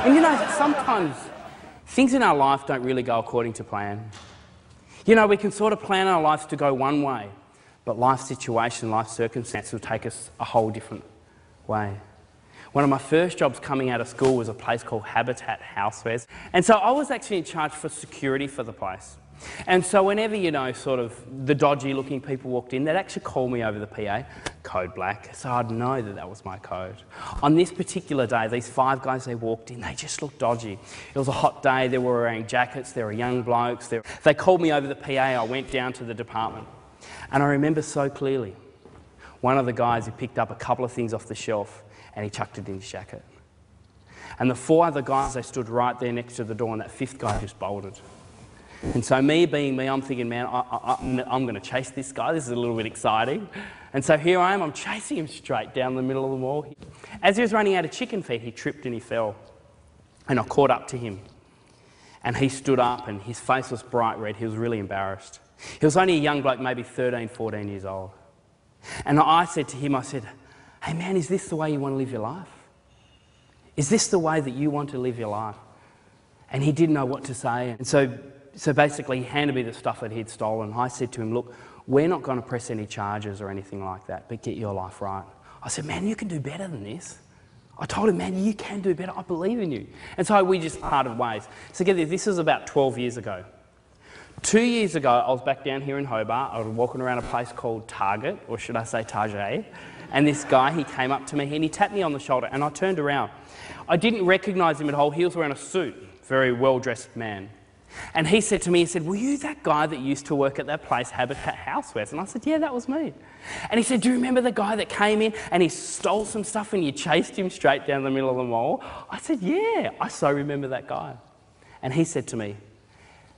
And you know, sometimes things in our life don't really go according to plan. You know, we can sort of plan our lives to go one way, but life situation, life circumstance will take us a whole different way. One of my first jobs coming out of school was a place called Habitat Housewares. And so I was actually in charge for security for the place. And so whenever, you know, sort of the dodgy looking people walked in, they'd actually call me over the PA, code black, so I'd know that that was my code. On this particular day, these 5 guys, they walked in, they just looked dodgy. It was a hot day, they were wearing jackets, they were young blokes. They called me over the PA, I went down to the department. And I remember so clearly, one of the guys, he picked up a couple of things off the shelf and he chucked it in his jacket. And the 4 other guys, they stood right there next to the door, and that 5th guy just bolted. And so me being me, I'm thinking, man, I'm going to chase this guy. This is a little bit exciting. And so here I am, I'm chasing him straight down the middle of the mall. As he was running out of chicken feed, he tripped and he fell. And I caught up to him. And he stood up and his face was bright red. He was really embarrassed. He was only a young bloke, maybe 13, 14 years old. And I said to him, I said, hey man, is this the way you want to live your life? Is this the way that you want to live your life? And he didn't know what to say. And so basically he handed me the stuff that he'd stolen. I said to him, look, we're not going to press any charges or anything like that, but get your life right. I said, man, you can do better than this. I told him, man, you can do better. I believe in you. And so we just parted ways. So get this, this was about 12 years ago. 2 years ago, I was back down here in Hobart. I was walking around a place called Target, or should I say Target. And this guy, he came up to me and he tapped me on the shoulder and I turned around. I didn't recognise him at all. He was wearing a suit, very well-dressed man. And he said to me, he said, were you that guy that used to work at that place, Habitat Housewares? And I said, yeah, that was me. And he said, do you remember the guy that came in and he stole some stuff and you chased him straight down the middle of the mall? I said, yeah, I so remember that guy. And he said to me,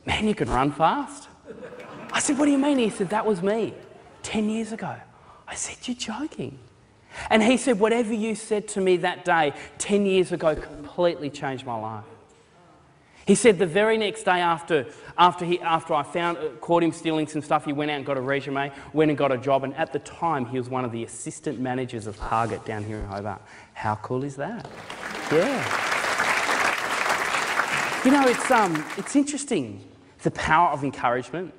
man, you can run fast. I said, what do you mean? He said, that was me 10 years ago. I said, you're joking. And he said, whatever you said to me that day 10 years ago completely changed my life. He said the very next day after I caught him stealing some stuff, he went out and got a resume, went and got a job, and at the time he was one of the assistant managers of Target down here in Hobart. How cool is that? Yeah. You know, it's interesting, the power of encouragement.